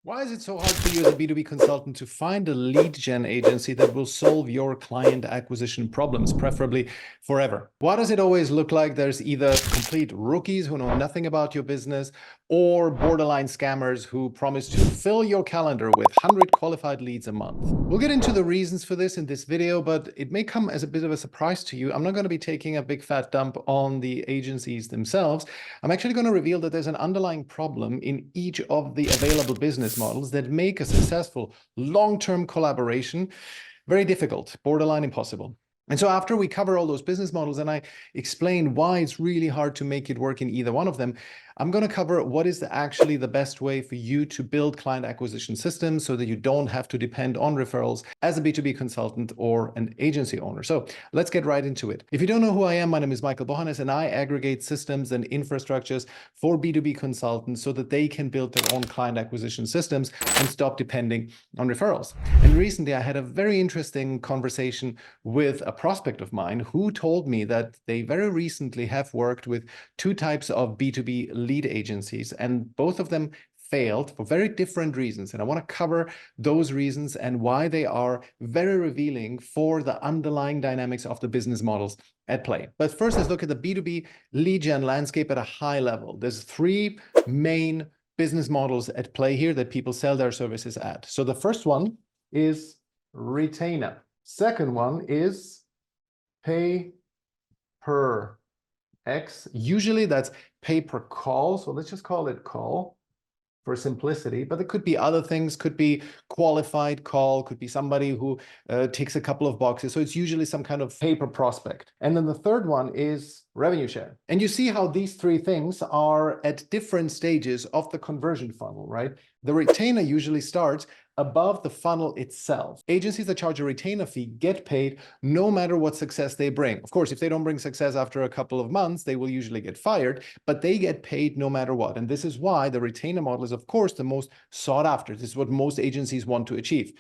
Why is it so hard for you as a B2B consultant to find a lead gen agency that will solve your client acquisition problems, preferably forever? Why does it always look like there's either complete rookies who know nothing about your business or borderline scammers who promise to fill your calendar with 100 qualified leads a month? We'll get into the reasons for this in this video, but it may come as a bit of a surprise to you. I'm not going to be taking a big fat dump on the agencies themselves. I'm actually going to reveal that there's an underlying problem in each of the available business models that make a successful long-term collaboration very difficult, borderline impossible. And so after we cover all those business models and I explain why it's really hard to make it work in either one of them, I'm going to cover what is actually the best way for you to build client acquisition systems so that you don't have to depend on referrals as a B2B consultant or an agency owner. So let's get right into it. If you don't know who I am, my name is Michal Bohanes, and I aggregate systems and infrastructures for B2B consultants so that they can build their own client acquisition systems and stop depending on referrals. And recently I had a very interesting conversation with a prospect of mine who told me that they very recently have worked with two types of B2B lead agencies, and both of them failed for very different reasons. And I want to cover those reasons and why they are very revealing for the underlying dynamics of the business models at play. But first, let's look at the B2B lead gen landscape at a high level. There's three main business models at play here that people sell their services at. So the first one is retainer. Second one is pay per X. Usually that's pay per call. So let's just call it call for simplicity, but it could be other things, could be qualified call, could be somebody who ticks a couple of boxes. So it's usually some kind of pay per prospect. And then the third one is revenue share. And you see how these three things are at different stages of the conversion funnel, right? The retainer usually starts above the funnel itself. Agencies that charge a retainer fee get paid no matter what success they bring. Of course, if they don't bring success after a couple of months, they will usually get fired, but they get paid no matter what. And this is why the retainer model is, of course, the most sought after. This is what most agencies want to achieve.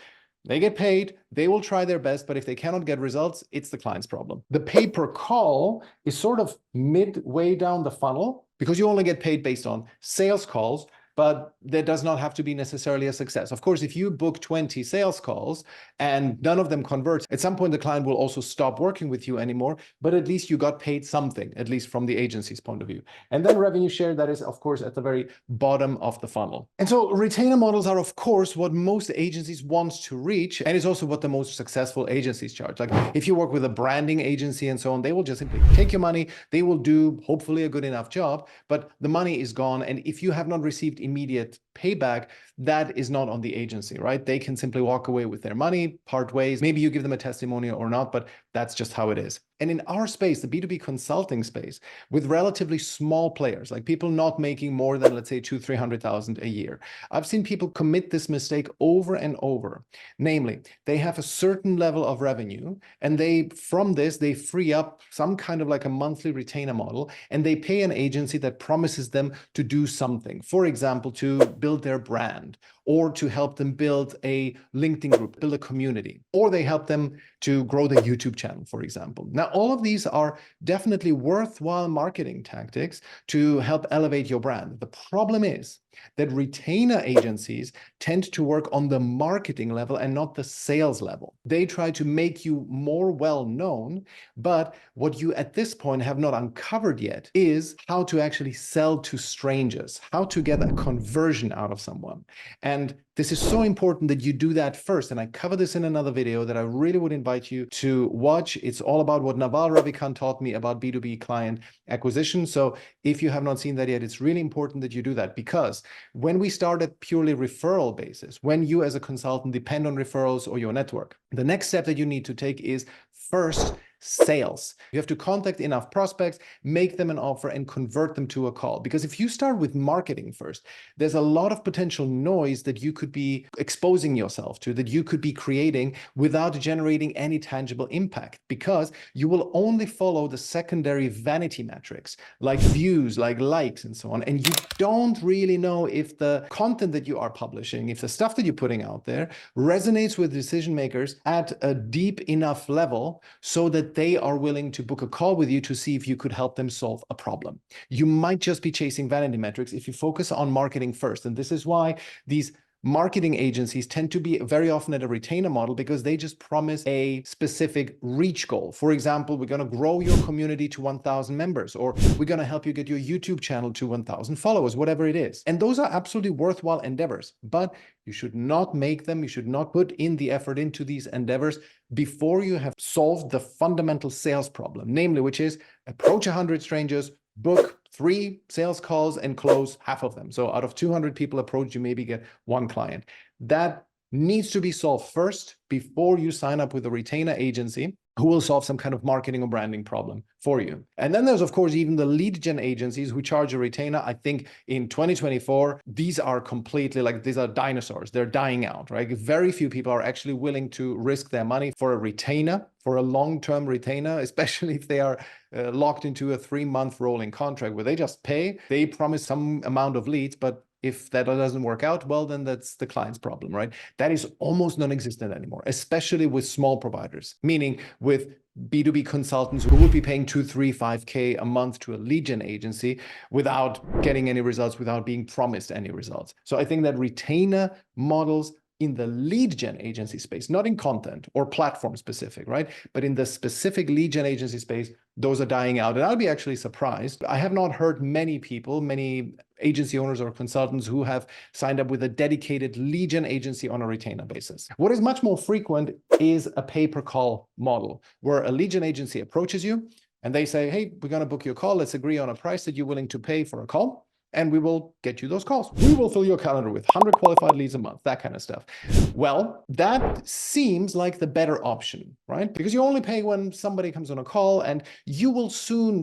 They get paid, they will try their best, but if they cannot get results, it's the client's problem. The pay per call is sort of midway down the funnel because you only get paid based on sales calls, but there does not have to be necessarily a success. Of course, if you book 20 sales calls and none of them converts, at some point the client will also stop working with you anymore, but at least you got paid something, at least from the agency's point of view. And then revenue share, that is, of course, at the very bottom of the funnel. And so retainer models are, of course, what most agencies want to reach, and it's also what the most successful agencies charge. Like if you work with a branding agency and so on, they will just simply take your money, they will do hopefully a good enough job, but the money is gone. And if you have not received immediate payback, that is not on the agency, right? They can simply walk away with their money, part ways. Maybe you give them a testimonial or not, but that's just how it is. And in our space, the B2B consulting space, with relatively small players, like people not making more than, let's say, 200,000-300,000 a year, I've seen people commit this mistake over and over. Namely, they have a certain level of revenue, and from this, they free up some kind of like a monthly retainer model, and they pay an agency that promises them to do something. For example, to build their brand, or to help them build a LinkedIn group, build a community, or they help them to grow their YouTube channel, for example. Now, all of these are definitely worthwhile marketing tactics to help elevate your brand. The problem is that retainer agencies tend to work on the marketing level and not the sales level. They try to make you more well-known, but what you at this point have not uncovered yet is how to actually sell to strangers, how to get a conversion out of someone. And this is so important that you do that first. And I cover this in another video that I really would invite you to watch. It's all about what Naval Ravikant taught me about B2B client acquisition. So if you have not seen that yet, it's really important that you do that, because when we start at purely referral basis, when you as a consultant depend on referrals or your network, the next step that you need to take is first sales. You have to contact enough prospects, make them an offer, and convert them to a call. Because if you start with marketing first, there's a lot of potential noise that you could be exposing yourself to, that you could be creating without generating any tangible impact, because you will only follow the secondary vanity metrics like views, like likes, and so on. And you don't really know if the content that you are publishing, if the stuff that you're putting out there resonates with decision makers at a deep enough level so that they are willing to book a call with you to see if you could help them solve a problem. You might just be chasing vanity metrics if you focus on marketing first. And this is why these marketing agencies tend to be very often at a retainer model because they just promise a specific reach goal. For example, we're going to grow your community to 1,000 members, or we're going to help you get your YouTube channel to 1,000 followers, whatever it is. And those are absolutely worthwhile endeavors, but you should not make them, you should not put in the effort into these endeavors before you have solved the fundamental sales problem, namely, which is approach 100 strangers, book 3 sales calls and close half of them. So out of 200 people approach, you maybe get 1 client. That needs to be solved first before you sign up with a retainer agency who will solve some kind of marketing or branding problem for you. And then there's, of course, even the lead gen agencies who charge a retainer. I think in 2024, these are completely like, these are dinosaurs. They're dying out, right? Very few people are actually willing to risk their money for a retainer, for a long-term retainer, especially if they are locked into a 3-month rolling contract where they just pay, they promise some amount of leads, but if that doesn't work out, well, then that's the client's problem, right? That is almost non-existent anymore, especially with small providers, meaning with B2B consultants who would be paying 2, 3, 5K a month to a lead gen agency without getting any results, without being promised any results. So I think that retainer models in the lead gen agency space, not in content or platform specific, right? But in the specific lead gen agency space, those are dying out. And I'd be actually surprised. I have not heard many people, many agency owners or consultants who have signed up with a dedicated lead gen agency on a retainer basis. What is much more frequent is a pay-per-call model, where a lead gen agency approaches you and they say, hey, we're going to book your call. Let's agree on a price that you're willing to pay for a call, and we will get you those calls. We will fill your calendar with 100 qualified leads a month, that kind of stuff. Well, that seems like the better option, right? Because you only pay when somebody comes on a call, and you will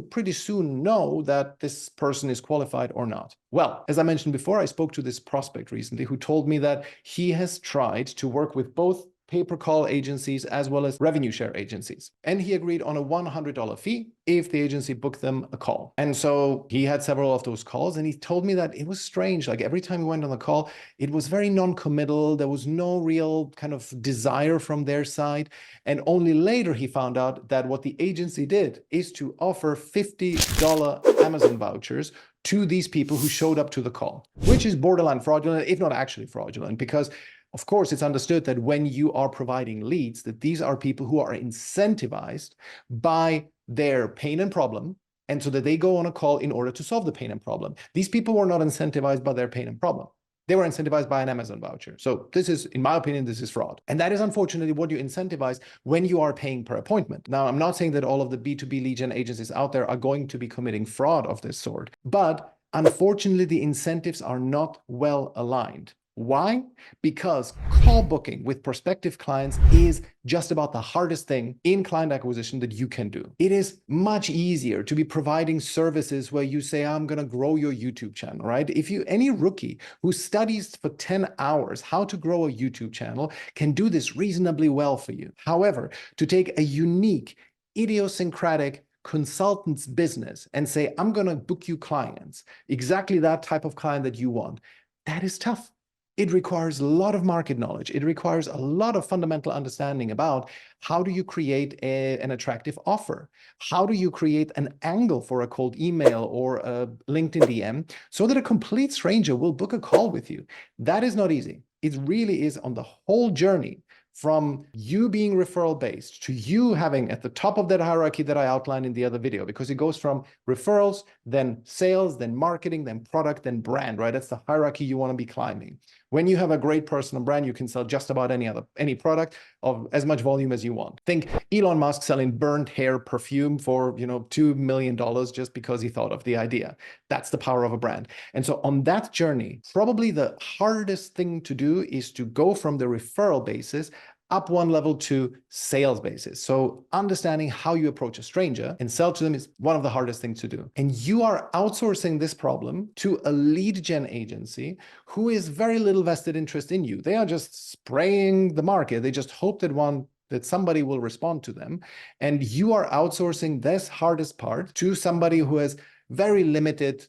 pretty soon know that this person is qualified or not. Well, as I mentioned before, I spoke to this prospect recently who told me that he has tried to work with both pay-per-call agencies as well as revenue share agencies. And he agreed on a $100 fee if the agency booked them a call. And so he had several of those calls, and he told me that it was strange. Like every time he went on the call, it was very non-committal. There was no real kind of desire from their side. And only later he found out that what the agency did is to offer $50 Amazon vouchers to these people who showed up to the call, which is borderline fraudulent, if not actually fraudulent, because of course, it's understood that when you are providing leads, that these are people who are incentivized by their pain and problem, and so that they go on a call in order to solve the pain and problem. These people were not incentivized by their pain and problem. They were incentivized by an Amazon voucher. So this is, in my opinion, this is fraud. And that is unfortunately what you incentivize when you are paying per appointment. Now, I'm not saying that all of the B2B lead gen agencies out there are going to be committing fraud of this sort, but unfortunately, the incentives are not well aligned. Why? Because call booking with prospective clients is just about the hardest thing in client acquisition that you can do. It is much easier to be providing services where you say, I'm going to grow your YouTube channel, right? If any rookie who studies for 10 hours how to grow a YouTube channel can do this reasonably well for you. However, to take a unique, idiosyncratic consultant's business and say, I'm going to book you clients, exactly that type of client that you want, that is tough. It requires a lot of market knowledge. It requires a lot of fundamental understanding about how do you create an attractive offer? How do you create an angle for a cold email or a LinkedIn DM so that a complete stranger will book a call with you? That is not easy. It really is on the whole journey from you being referral based to you having at the top of that hierarchy that I outlined in the other video, because it goes from referrals, then sales, then marketing, then product, then brand, right? That's the hierarchy you want to be climbing. When you have a great personal brand, you can sell just about any product of as much volume as you want. Think Elon Musk selling burnt hair perfume for, $2 million just because he thought of the idea. That's the power of a brand. And so on that journey, probably the hardest thing to do is to go from the referral basis up one level to sales basis. So understanding how you approach a stranger and sell to them is one of the hardest things to do. And you are outsourcing this problem to a lead gen agency who is very little vested interest in you. They are just spraying the market. They just hope that somebody will respond to them. And you are outsourcing this hardest part to somebody who has very limited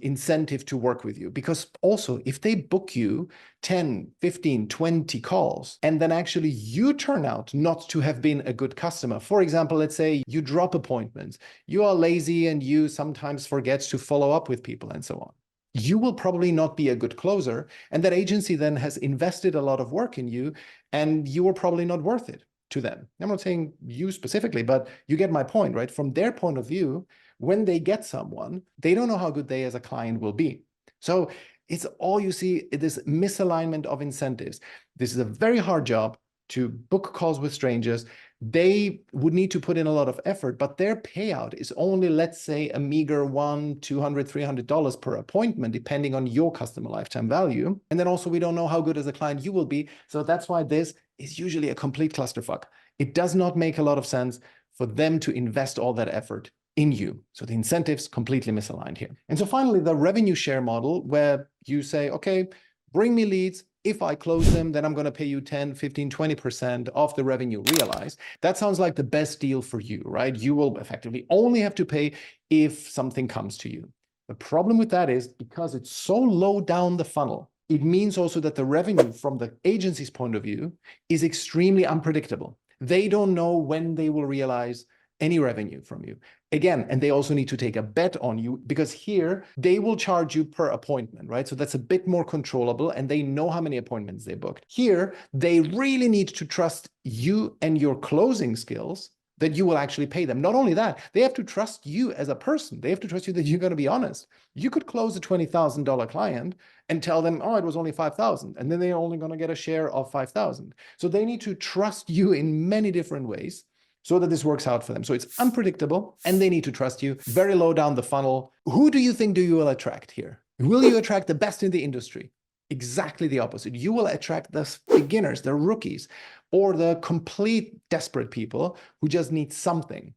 incentive to work with you. Because also, if they book you 10, 15, 20 calls, and then actually you turn out not to have been a good customer. For example, let's say you drop appointments, you are lazy and you sometimes forget to follow up with people and so on. you will probably not be a good closer. And that agency then has invested a lot of work in you, and you are probably not worth it to them. I'm not saying you specifically, but you get my point, right? From their point of view, when they get someone, they don't know how good they as a client will be. So it's all you see, this misalignment of incentives. This is a very hard job to book calls with strangers. They would need to put in a lot of effort, but their payout is only, let's say, a meager $100, $200, $300 per appointment, depending on your customer lifetime value. And then also, we don't know how good as a client you will be. So that's why this is usually a complete clusterfuck. It does not make a lot of sense for them to invest all that effort in you. So the incentives completely misaligned here. And so finally, the revenue share model, where you say, okay, bring me leads. If I close them, then I'm going to pay you 10, 15, 20% of the revenue realized. That sounds like the best deal for you, right? You will effectively only have to pay if something comes to you. The problem with that is because it's so low down the funnel, it means also that the revenue from the agency's point of view is extremely unpredictable. They don't know when they will realize any revenue from you. Again, and they also need to take a bet on you, because here they will charge you per appointment, right? So that's a bit more controllable, and they know how many appointments they booked. Here, they really need to trust you and your closing skills, that you will actually pay them. Not only that, they have to trust you as a person. They have to trust you that you're going to be honest. You could close a $20,000 client and tell them, oh, it was only 5,000, and then they're only going to get a share of 5,000. So they need to trust you in many different ways so that this works out for them. So it's unpredictable, and they need to trust you. Very low down the funnel. Who do you think you will attract here? Will you attract the best in the industry? Exactly the opposite. You will attract the beginners, the rookies, or the complete desperate people who just need something.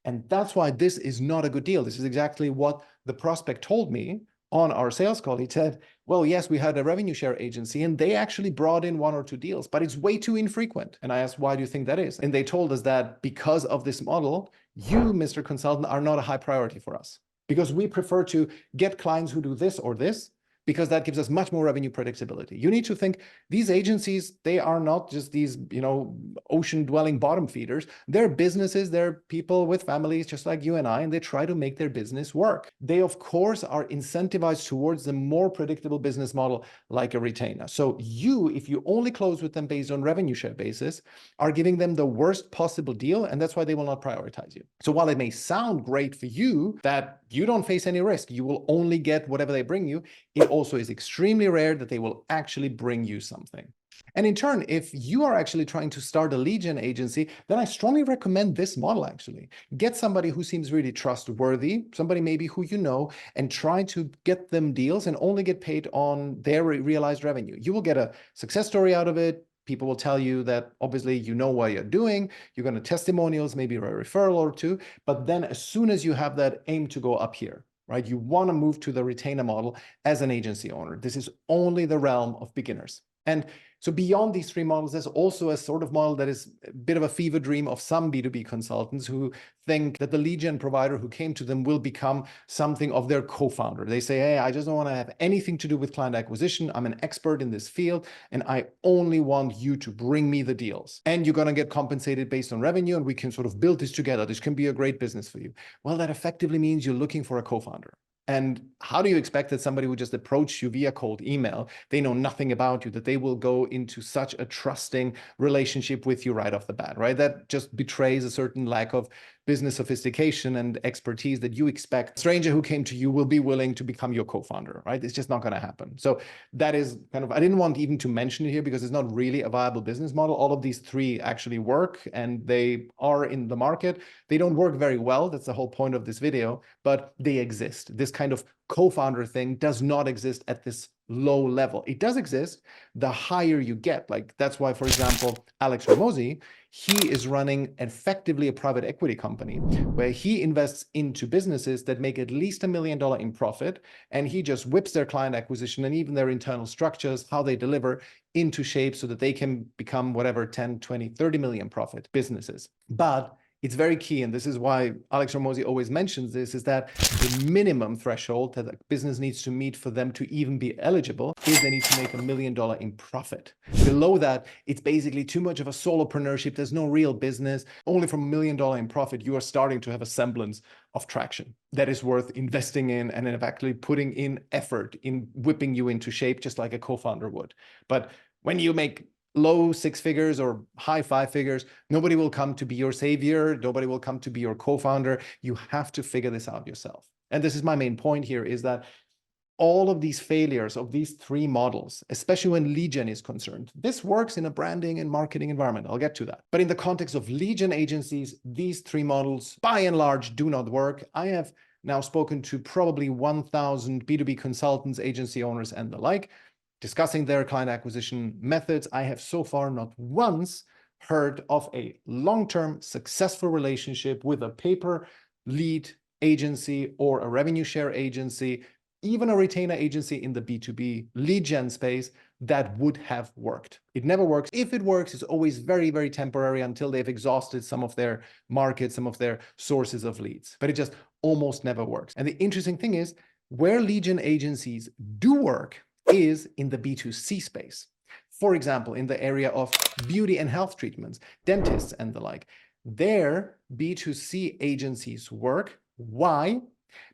And that's why this is not a good deal. This is exactly what the prospect told me on our sales call. He said, well, yes, we had a revenue share agency and they actually brought in 1 or 2 deals, but it's way too infrequent. And I asked, why do you think that is? And they told us that because of this model, you, Mr. Consultant, are not a high priority for us, because we prefer to get clients who do this or this, because that gives us much more revenue predictability. You need to think these agencies, they are not just these, ocean-dwelling bottom feeders. They're businesses, they're people with families just like you and I, and they try to make their business work. They, of course, are incentivized towards the more predictable business model like a retainer. So you, if you only close with them based on revenue share basis, are giving them the worst possible deal, and that's why they will not prioritize you. So while it may sound great for you that you don't face any risk, you will only get whatever they bring you, it also is extremely rare that they will actually bring you something. And in turn, if you are actually trying to start a lead gen agency, then I strongly recommend this model actually. Get somebody who seems really trustworthy, somebody maybe who you know, and try to get them deals and only get paid on their realized revenue. You will get a success story out of it. People will tell you that obviously you know what you're doing. You're going to testimonials, maybe a referral or two. But then as soon as you have that, aim to go up here, right? You want to move to the retainer model as an agency owner. This is only the realm of beginners. And so beyond these 3 models, there's also a sort of model that is a bit of a fever dream of some B2B consultants who think that the lead gen provider who came to them will become something of their co-founder. They say, hey, I just don't want to have anything to do with client acquisition. I'm an expert in this field, and I only want you to bring me the deals. And you're going to get compensated based on revenue, and we can sort of build this together. This can be a great business for you. Well, that effectively means you're looking for a co-founder. And how do you expect that somebody who just approached you via cold email, they know nothing about you, that they will go into such a trusting relationship with you right off the bat, right? That just betrays a certain lack of business sophistication and expertise that you expect a stranger who came to you will be willing to become your co-founder, right? It's just not going to happen. So that is kind of, I didn't want even to mention it here because it's not really a viable business model. All of these 3 actually work and they are in the market. They don't work very well. That's the whole point of this video, but they exist. This kind of co-founder thing does not exist at this low level. It does exist the higher you get. Like that's why, for example, Alex Ramosi, he is running effectively a private equity company where he invests into businesses that make at least $1 million in profit. And he just whips their client acquisition and even their internal structures, how they deliver, into shape so that they can become whatever 10, 20, 30 million profit businesses. But it's very key, and this is why Alex Hormozi always mentions this, is that the minimum threshold that a business needs to meet for them to even be eligible is they need to make $1 million in profit. Below that, it's basically too much of a solopreneurship. There's no real business. Only from $1 million in profit, you are starting to have a semblance of traction that is worth investing in and in actually putting in effort in whipping you into shape, just like a co-founder would. But when you make low six figures or high five figures, nobody will come to be your savior. Nobody will come to be your co-founder. You have to figure this out yourself. And this is my main point here, is that all of these failures of these three models, especially when lead gen is concerned, this works in a branding and marketing environment. I'll get to that. But in the context of lead gen agencies, these three models, by and large, do not work. I have now spoken to probably 1,000 B2B consultants, agency owners, and the like, discussing their client acquisition methods. I have so far not once heard of a long-term successful relationship with a paper lead agency or a revenue share agency, even a retainer agency in the B2B lead gen space, that would have worked. It never works. If it works, it's always very, very temporary until they've exhausted some of their markets, some of their sources of leads. But it just almost never works. And the interesting thing is, where lead gen agencies do work is in the B2C space. For example, in the area of beauty and health treatments, dentists and the like. Their B2C agencies work. Why?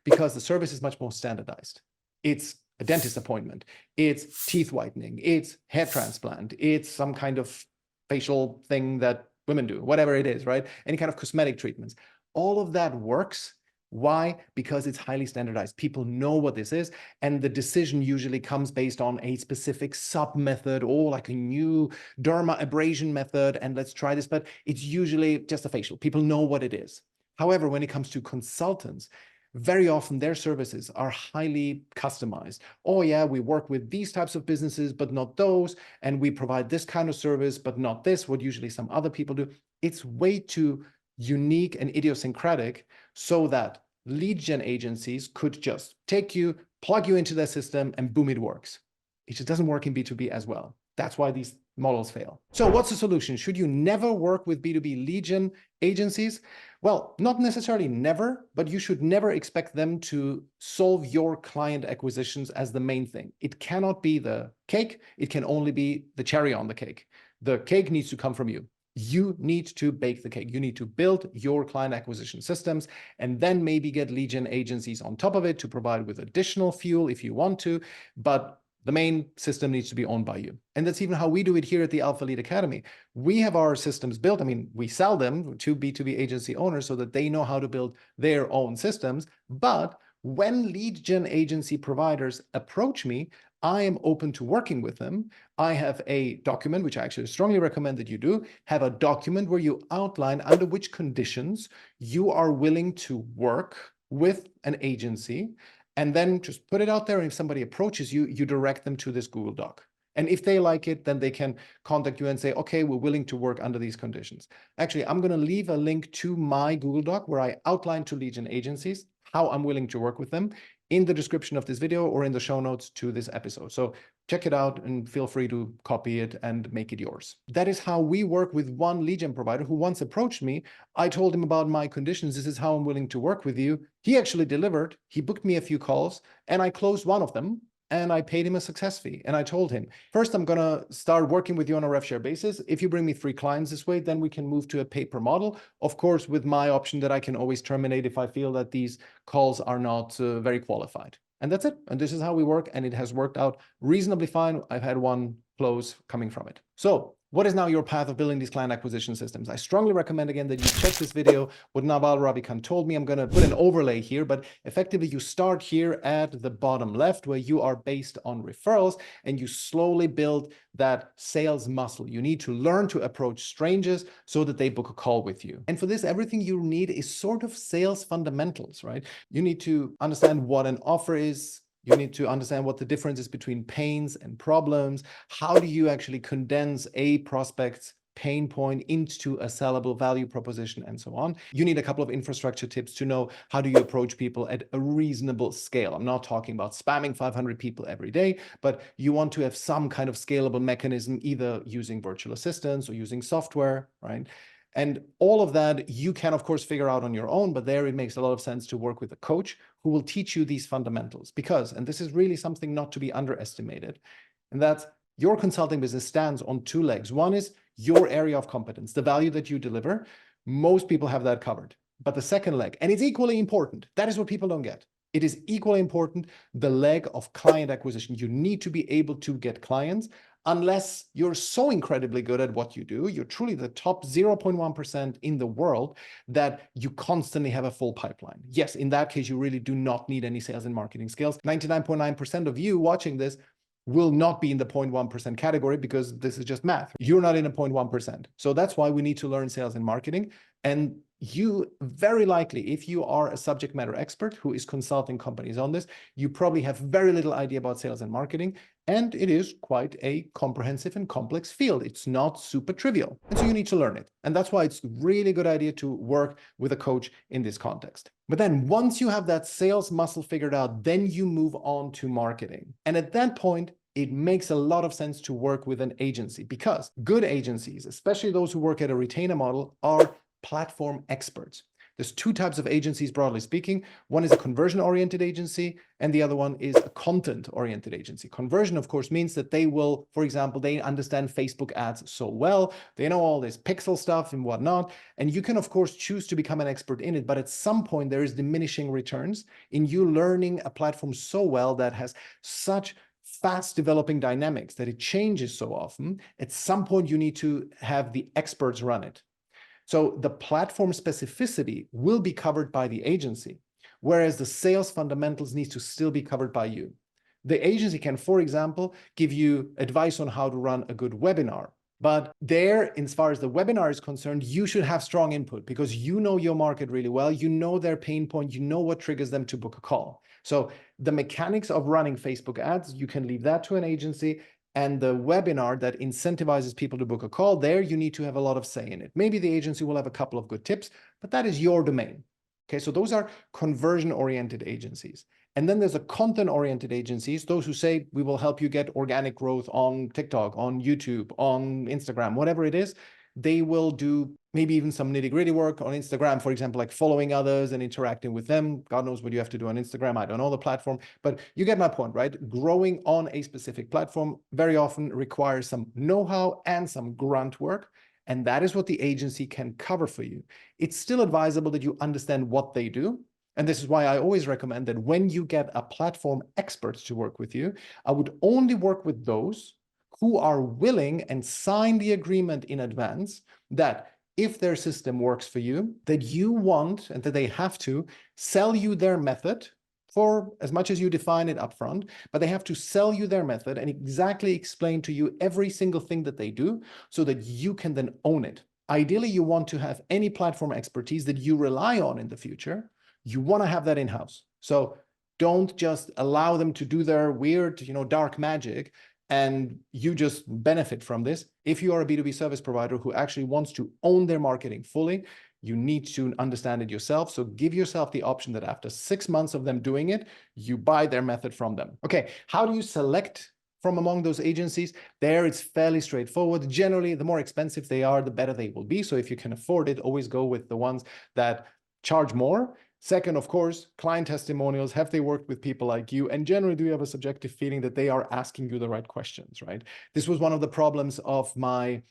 Because the service is much more standardized. It's a dentist appointment, it's teeth whitening, it's hair transplant, it's some kind of facial thing that women do, whatever it is, right? Any kind of cosmetic treatments. All of that works. Why? Because it's highly standardized. People know what this is, and the decision usually comes based on a specific sub method or like a new derma abrasion method, and let's try this, but it's usually just a facial. People know what it is. However, when it comes to consultants, very often their services are highly customized. Oh yeah, we work with these types of businesses, but not those. And we provide this kind of service, but not this, what usually some other people do. It's way too unique and idiosyncratic so that lead gen agencies could just take you, plug you into their system, and boom, it works. It just doesn't work in B2B as well. That's why these models fail. So what's the solution? Should you never work with B2B lead gen agencies? Well, not necessarily never, but you should never expect them to solve your client acquisitions as the main thing. It cannot be the cake. It can only be the cherry on the cake. The cake needs to come from you. You need to bake the cake. You need to build your client acquisition systems and then maybe get lead gen agencies on top of it to provide with additional fuel if you want to. But the main system needs to be owned by you. And that's even how we do it here at the Alpha Lead Academy. We have our systems built. I mean, we sell them to B2B agency owners so that they know how to build their own systems. But when lead gen agency providers approach me, I am open to working with them. I have a document, which I actually strongly recommend that you do, have a document where you outline under which conditions you are willing to work with an agency, and then just put it out there. And if somebody approaches you, you direct them to this Google Doc. And if they like it, then they can contact you and say, okay, we're willing to work under these conditions. Actually, I'm going to leave a link to my Google Doc where I outline to lead gen agencies how I'm willing to work with them in the description of this video or in the show notes to this episode. So check it out and feel free to copy it and make it yours. That is how we work with one lead gen provider who once approached me. I told him about my conditions. This is how I'm willing to work with you. He actually delivered. He booked me a few calls and I closed one of them. And I paid him a success fee. And I told him, first, I'm going to start working with you on a rev share basis. If you bring me 3 clients this way, then we can move to a pay-per-model. Of course, with my option that I can always terminate if I feel that these calls are not very qualified. And that's it. And this is how we work. And it has worked out reasonably fine. I've had one close coming from it. So what is now your path of building these client acquisition systems? I strongly recommend, again, that you check this video. What Naval Ravikant told me, I'm going to put an overlay here, but effectively you start here at the bottom left where you are based on referrals and you slowly build that sales muscle. You need to learn to approach strangers so that they book a call with you. And for this, everything you need is sort of sales fundamentals, right? You need to understand what an offer is. You need to understand what the difference is between pains and problems. How do you actually condense a prospect's pain point into a sellable value proposition and so on. You need a couple of infrastructure tips to know how do you approach people at a reasonable scale. I'm not talking about spamming 500 people every day, but you want to have some kind of scalable mechanism, either using virtual assistants or using software, right? And all of that you can, of course, figure out on your own, but there it makes a lot of sense to work with a coach who will teach you these fundamentals. Because, and this is really something not to be underestimated, and that's your consulting business stands on two legs. One is your area of competence, the value that you deliver. Most people have that covered. But the second leg, and it's equally important, that is what people don't get. It is equally important, the leg of client acquisition. You need to be able to get clients. Unless you're so incredibly good at what you do, you're truly the top 0.1% in the world that you constantly have a full pipeline. Yes, in that case, you really do not need any sales and marketing skills. 99.9% of you watching this will not be in the 0.1% category because this is just math. You're not in a 0.1%. So that's why we need to learn sales and marketing. And you very likely, if you are a subject matter expert who is consulting companies on this, you probably have very little idea about sales and marketing. And it is quite a comprehensive and complex field. It's not super trivial. And so you need to learn it. And that's why it's a really good idea to work with a coach in this context. But then once you have that sales muscle figured out, then you move on to marketing. And at that point, it makes a lot of sense to work with an agency, because good agencies, especially those who work at a retainer model, are platform experts. There's two types of agencies, broadly speaking. One is a conversion-oriented agency, and the other one is a content-oriented agency. Conversion, of course, means that they will, for example, they understand Facebook ads so well, they know all this pixel stuff and whatnot, and you can, of course, choose to become an expert in it, but at some point there is diminishing returns in you learning a platform so well that has such fast developing dynamics that it changes so often. At some point, you need to have the experts run it. So the platform specificity will be covered by the agency, whereas the sales fundamentals need to still be covered by you. The agency can, for example, give you advice on how to run a good webinar. But there, as far as the webinar is concerned, you should have strong input because you know your market really well. You know their pain point. You know what triggers them to book a call. So the mechanics of running Facebook ads, you can leave that to an agency. And the webinar that incentivizes people to book a call, there you need to have a lot of say in it. Maybe the agency will have a couple of good tips, but that is your domain. Okay, so those are conversion-oriented agencies. And then there's a content-oriented agencies, those who say, we will help you get organic growth on TikTok, on YouTube, on Instagram, whatever it is. They will do maybe even some nitty-gritty work on Instagram, for example, like following others and interacting with them. God knows what you have to do on Instagram. I don't know the platform, but you get my point, right? Growing on a specific platform very often requires some know-how and some grunt work. And that is what the agency can cover for you. It's still advisable that you understand what they do. And this is why I always recommend that when you get a platform expert to work with you, I would only work with those who are willing and sign the agreement in advance that if their system works for you, that you want and that they have to sell you their method for as much as you define it upfront, but they have to sell you their method and exactly explain to you every single thing that they do so that you can then own it. Ideally, you want to have any platform expertise that you rely on in the future. You want to have that in-house. So don't just allow them to do their weird, dark magic and you just benefit from this. If you are a B2B service provider who actually wants to own their marketing fully, you need to understand it yourself. So give yourself the option that after 6 months of them doing it, you buy their method from them. Okay, how do you select from among those agencies? There, it's fairly straightforward. Generally, the more expensive they are, the better they will be. So if you can afford it, always go with the ones that charge more. Second, of course, client testimonials. Have they worked with people like you? And generally, do you have a subjective feeling that they are asking you the right questions, right? This was one of the problems of my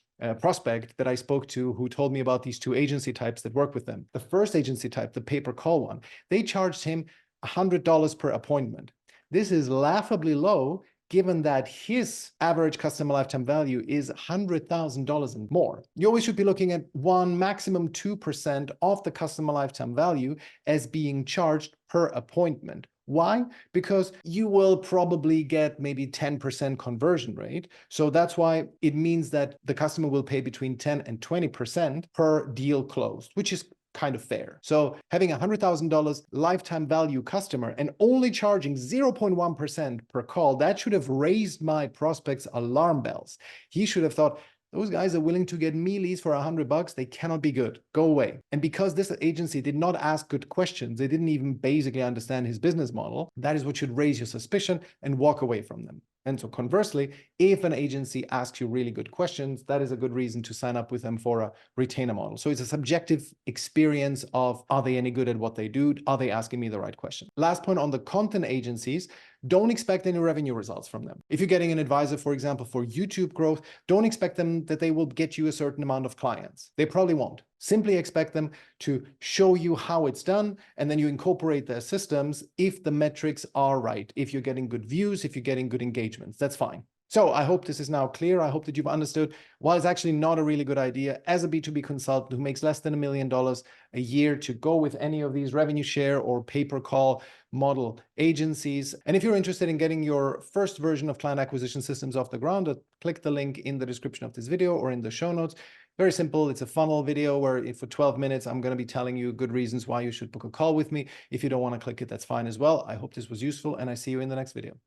prospect that I spoke to who told me about these two agency types that work with them. The first agency type, the pay-per-call one, they charged him $100 per appointment. This is laughably low given that his average customer lifetime value is $100,000 and more. You always should be looking at 1, maximum 2% of the customer lifetime value as being charged per appointment. Why? Because you will probably get maybe 10% conversion rate. So that's why it means that the customer will pay between 10 and 20% per deal closed, which is kind of fair. So having a $100,000 lifetime value customer and only charging 0.1% per call, that should have raised my prospect's alarm bells. He should have thought, those guys are willing to get me leads for $100. They cannot be good. Go away. And because this agency did not ask good questions, they didn't even basically understand his business model, that is what should raise your suspicion and walk away from them. And so conversely, if an agency asks you really good questions, that is a good reason to sign up with them for a retainer model. So it's a subjective experience of, are they any good at what they do? Are they asking me the right question? Last point on the content agencies, don't expect any revenue results from them. If you're getting an advisor, for example, for YouTube growth, don't expect them that they will get you a certain amount of clients. They probably won't. Simply expect them to show you how it's done, and then you incorporate their systems if the metrics are right. If you're getting good views, if you're getting good engagements, that's fine. So I hope this is now clear. I hope that you've understood why it's actually not a really good idea as a B2B consultant who makes less than $1 million a year to go with any of these revenue share or pay-per-call model agencies. And if you're interested in getting your first version of client acquisition systems off the ground, click the link in the description of this video or in the show notes. Very simple. It's a funnel video where for 12 minutes, I'm going to be telling you good reasons why you should book a call with me. If you don't want to click it, that's fine as well. I hope this was useful, and I see you in the next video.